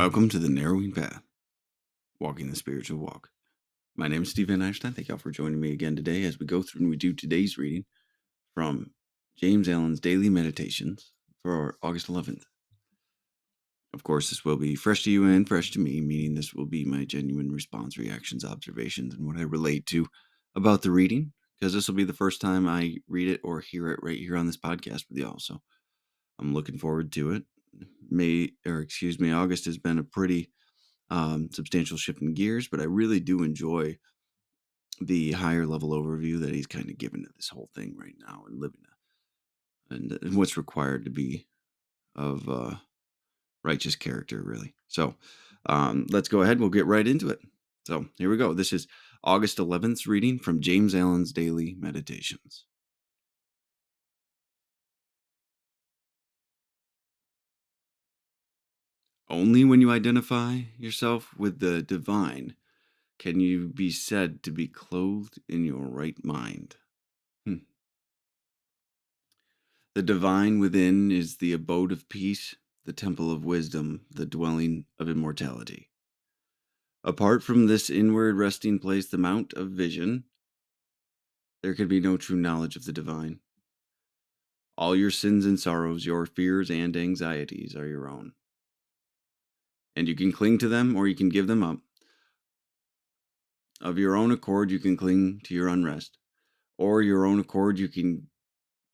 Welcome to the Narrowing Path, Walking the Spiritual Walk. My name is Stephen Einstein. Thank y'all for joining me again today as we go through and we do today's reading from James Allen's Daily Meditations for August 11th. Of course, this will be fresh to you and fresh to me, meaning this will be my genuine response, reactions, observations, and what I relate to about the reading, because this will be the first time I read it or hear it right here on this podcast with y'all. So I'm looking forward to it. August has been a pretty substantial shift in gears, but I really do enjoy the higher level overview that he's kind of given to this whole thing right now and and what's required to be of righteous character, really. So let's go ahead. We'll get right into it. So here we go. This is August 11th reading from James Allen's Daily Meditations. Only when you identify yourself with the divine can you be said to be clothed in your right mind. The divine within is the abode of peace, the temple of wisdom, the dwelling of immortality. Apart from this inward resting place, the mount of vision, there could be no true knowledge of the divine. All your sins and sorrows, your fears and anxieties are your own. And you can cling to them or you can give them up. Of your own accord, you can cling to your unrest, or your own accord, you can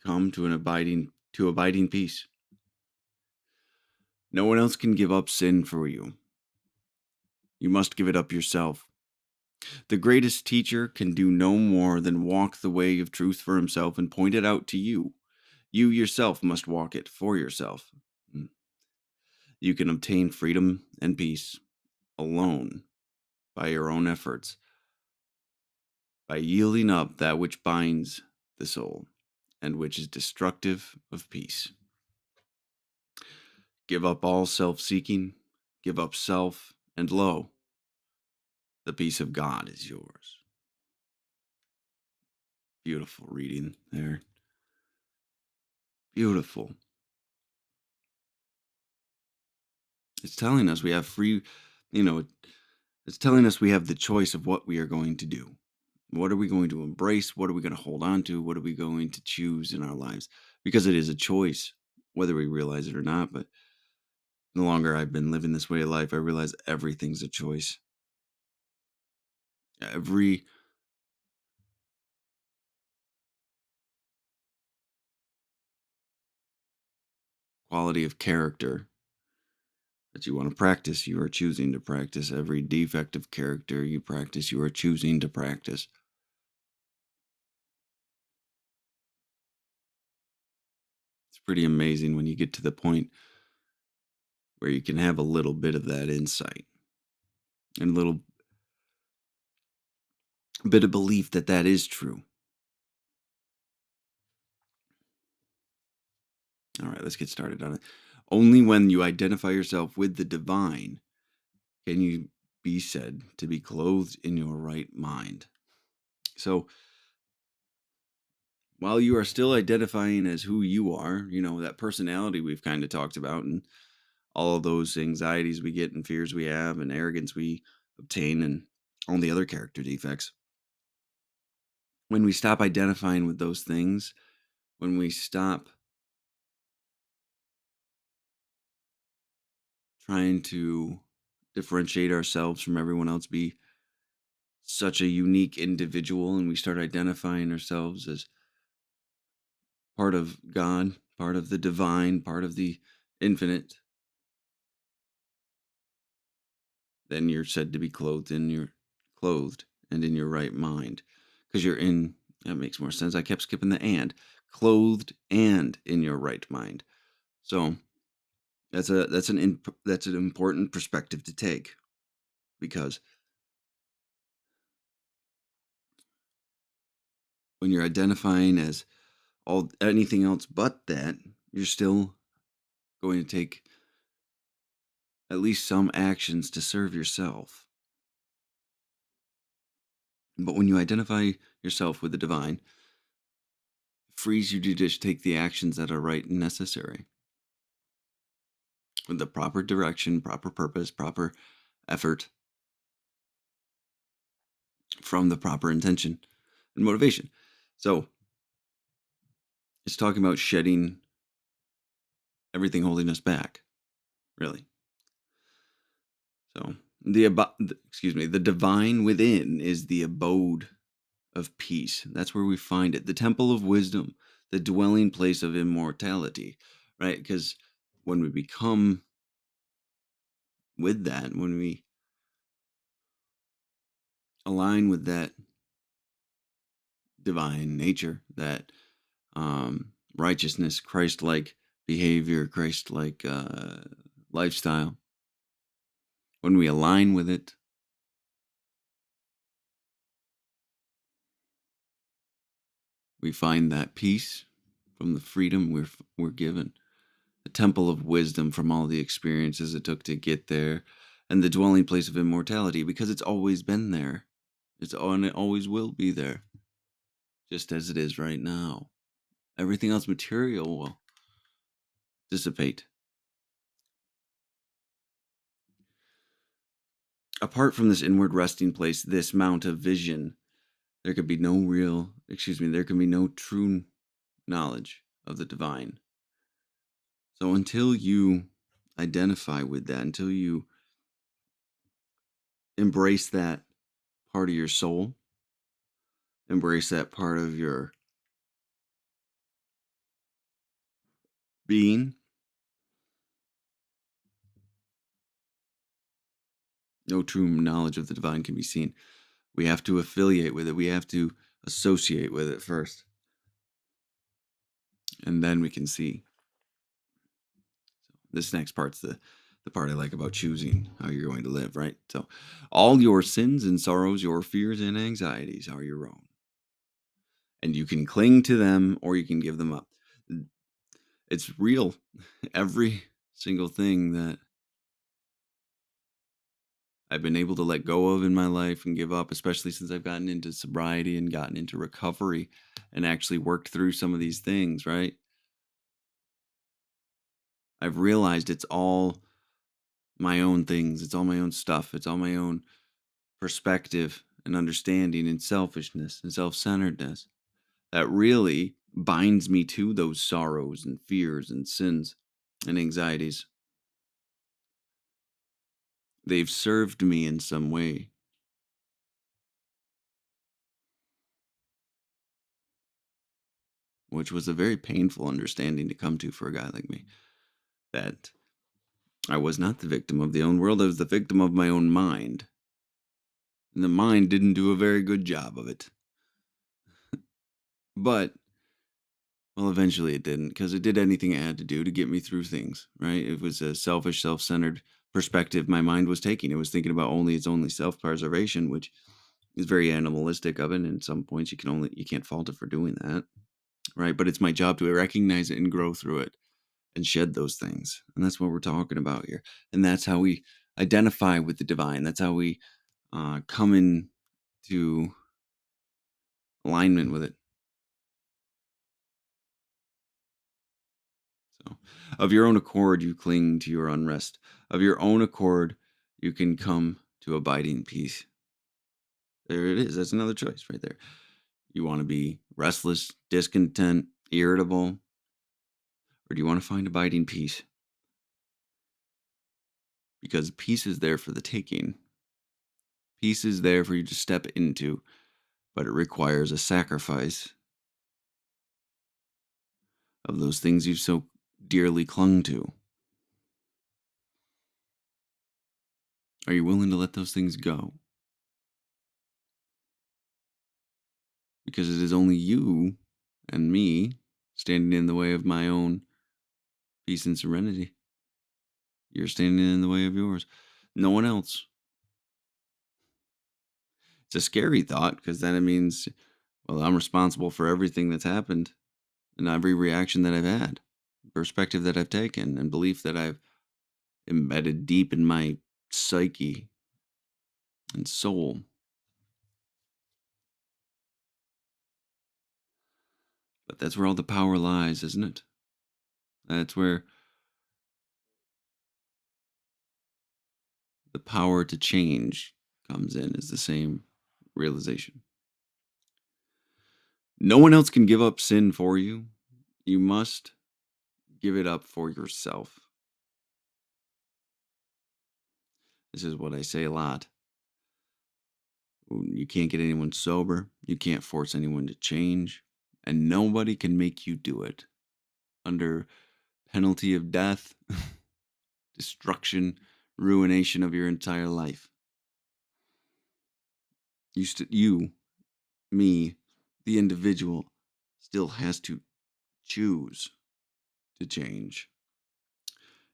come to abiding peace. No one else can give up sin for you. You must give it up yourself. The greatest teacher can do no more than walk the way of truth for himself and point it out to you. You yourself must walk it for yourself. You can obtain freedom and peace alone by your own efforts, by yielding up that which binds the soul and which is destructive of peace. Give up all self-seeking, give up self, and lo, the peace of God is yours. Beautiful reading there. Beautiful. It's telling us we have it's telling us we have the choice of what we are going to do. What are we going to embrace? What are we going to hold on to? What are we going to choose in our lives? Because it is a choice, whether we realize it or not. But the longer I've been living this way of life, I realize everything's a choice. Every quality of character that you want to practice, you are choosing to practice. Every defect of character you practice, you are choosing to practice. It's pretty amazing when you get to the point where you can have a little bit of that insight and a little bit of belief that that is true. All right, let's get started on it. Only when you identify yourself with the divine can you be said to be clothed in your right mind. So, while you are still identifying as who you are, that personality we've kind of talked about, and all of those anxieties we get and fears we have and arrogance we obtain and all the other character defects. When we stop identifying with those things, when we stop trying to differentiate ourselves from everyone else, be such a unique individual, and we start identifying ourselves as part of God, part of the divine, part of the infinite, then you're said to be clothed and in your right mind. Because that makes more sense. I kept skipping the and. Clothed and in your right mind. So that's an important perspective to take, because when you're identifying as anything else but that, you're still going to take at least some actions to serve yourself. But when you identify yourself with the divine, it frees you to just take the actions that are right and necessary. with the proper direction, proper purpose, proper effort from the proper intention and motivation. So it's talking about shedding everything holding us back, really. So the divine within is the abode of peace. That's where we find it. The temple of wisdom, the dwelling place of immortality, right? Because when we become with that, when we align with that divine nature, that righteousness, Christ-like behavior, Christ-like lifestyle, when we align with it, we find that peace from the freedom we're given, the temple of wisdom from all the experiences it took to get there, and the dwelling place of immortality because it's always been there. And it always will be there, just as it is right now. Everything else material will dissipate. Apart from this inward resting place, this mount of vision, there could be there can be no true knowledge of the divine. So until you identify with that, until you embrace that part of your soul, embrace that part of your being, no true knowledge of the divine can be seen. We have to affiliate with it. We have to associate with it first. And then we can see. This next part's the part I like about choosing how you're going to live, right? So, all your sins and sorrows, your fears and anxieties are your own. And you can cling to them or you can give them up. It's real. Every single thing that I've been able to let go of in my life and give up, especially since I've gotten into sobriety and gotten into recovery and actually worked through some of these things, right? I've realized it's all my own things. It's all my own stuff. It's all my own perspective and understanding and selfishness and self-centeredness that really binds me to those sorrows and fears and sins and anxieties. They've served me in some way. Which was a very painful understanding to come to for a guy like me. That I was not the victim of the own world, I was the victim of my own mind. And the mind didn't do a very good job of it. But, well, eventually it didn't, because it did anything it had to do to get me through things, right? It was a selfish, self-centered perspective my mind was taking. It was thinking about its only self-preservation, which is very animalistic of it. And at some points you can't fault it for doing that, right? But it's my job to recognize it and grow through it and shed those things. And that's what we're talking about here. And that's how we identify with the divine. That's how we come into alignment with it. So, of your own accord, you cling to your unrest. Of your own accord, you can come to abiding peace. There it is. That's another choice right there. You want to be restless, discontent, irritable, or do you want to find abiding peace? Because peace is there for the taking. Peace is there for you to step into, but it requires a sacrifice of those things you've so dearly clung to. Are you willing to let those things go? Because it is only you and me standing in the way of my own peace and serenity. You're standing in the way of yours. No one else. It's a scary thought because then it means, well, I'm responsible for everything that's happened and every reaction that I've had, perspective that I've taken, and belief that I've embedded deep in my psyche and soul. But that's where all the power lies, isn't it? That's where the power to change comes in, is the same realization. No one else can give up sin for you. You must give it up for yourself. This is what I say a lot. You can't get anyone sober. You can't force anyone to change. And nobody can make you do it under penalty of death, destruction, ruination of your entire life. You, me, the individual, still has to choose to change.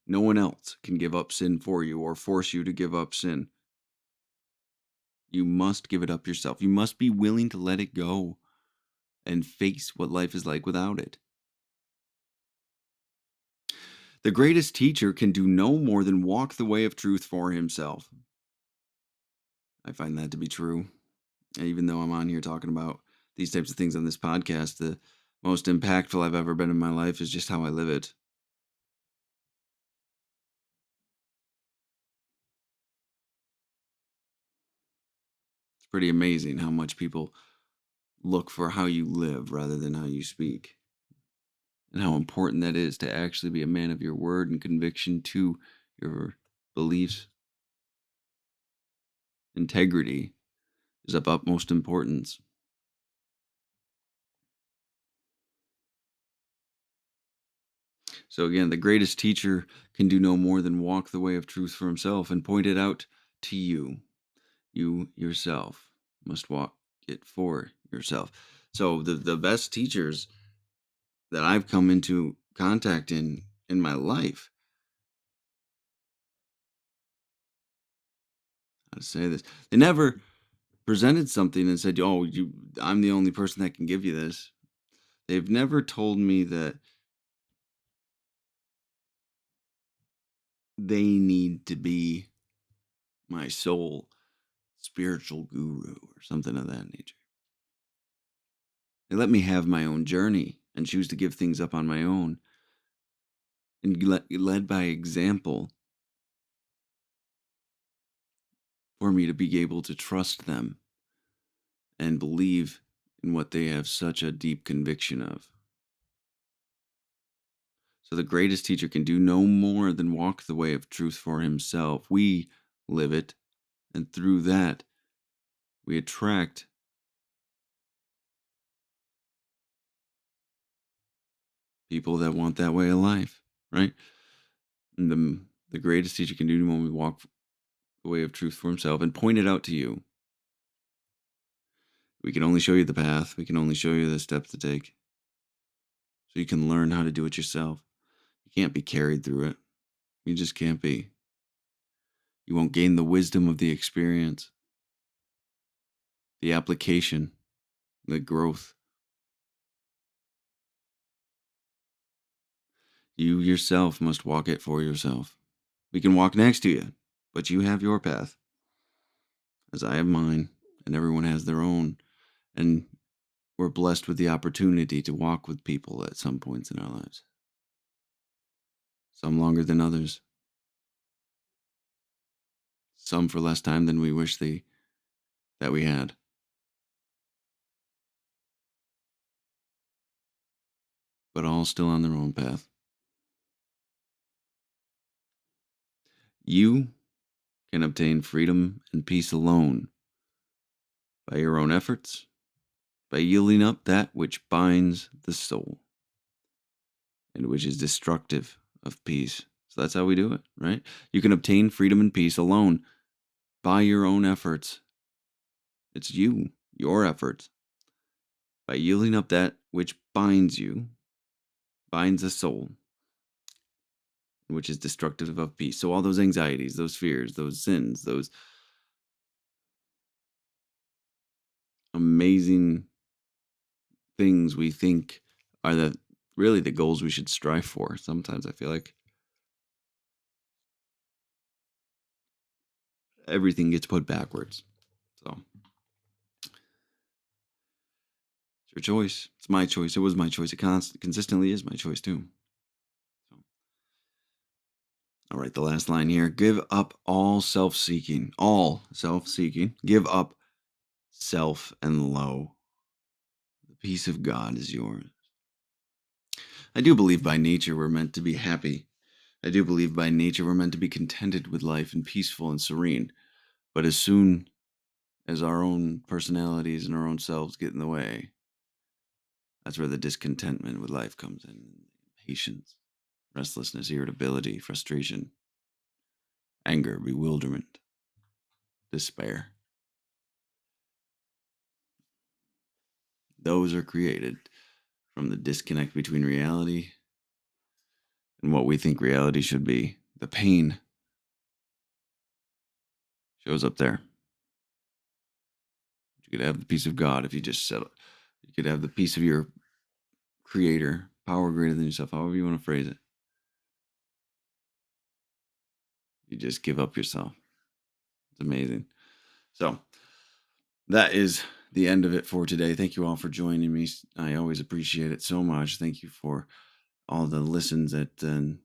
No one else can give up sin for you or force you to give up sin. You must give it up yourself. You must be willing to let it go and face what life is like without it. The greatest teacher can do no more than walk the way of truth for himself. I find that to be true. Even though I'm on here talking about these types of things on this podcast, the most impactful I've ever been in my life is just how I live it. It's pretty amazing how much people look for how you live rather than how you speak, and how important that is to actually be a man of your word and conviction to your beliefs. Integrity is of utmost importance. So again, the greatest teacher can do no more than walk the way of truth for himself and point it out to you. You yourself must walk it for yourself. So the best teachers that I've come into contact in my life, how to say this, they never presented something and said, "Oh, I'm the only person that can give you this." They've never told me that they need to be my sole spiritual guru or something of that nature. They let me have my own journey and choose to give things up on my own and led by example for me to be able to trust them and believe in what they have such a deep conviction of. So the greatest teacher can do no more than walk the way of truth for himself. We live it, and through that, we attract people that want that way of life, right? And the greatest teacher can do when we walk the way of truth for himself and point it out to you. We can only show you the path. We can only show you the steps to take. So you can learn how to do it yourself. You can't be carried through it. You just can't be. You won't gain the wisdom of the experience, the application, the growth. You yourself must walk it for yourself. We can walk next to you, but you have your path, as I have mine, and everyone has their own. And we're blessed with the opportunity to walk with people at some points in our lives. Some longer than others. Some for less time than we wish that we had. But all still on their own path. You can obtain freedom and peace alone by your own efforts, by yielding up that which binds the soul and which is destructive of peace. So that's how we do it, right? You can obtain freedom and peace alone by your own efforts. It's you, your efforts, by yielding up that which binds you, binds the soul, which is destructive of peace. So all those anxieties, those fears, those sins, those amazing things we think are really the goals we should strive for. Sometimes I feel like everything gets put backwards. So it's your choice. It's my choice. It was my choice. It consistently is my choice too. So All right, the last line here. Give up all self-seeking. All self-seeking. Give up self and lo. The peace of God is yours. I do believe by nature we're meant to be happy. I do believe by nature we're meant to be contented with life and peaceful and serene. But as soon as our own personalities and our own selves get in the way, that's where the discontentment with life comes in. Impatience, restlessness, irritability, frustration, anger, bewilderment, despair. Those are created from the disconnect between reality and what we think reality should be. The pain shows up there. You could have the peace of God if you just settle. You could have the peace of your creator, power greater than yourself, however you want to phrase it. You just give up yourself. It's amazing. So that is the end of it for today. Thank you all for joining me. I always appreciate it so much. Thank you for all the listens that been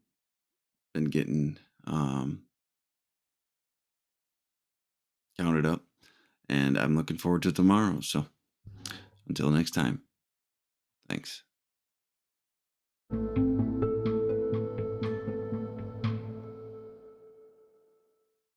getting counted up. And I'm looking forward to tomorrow. So until next time, thanks.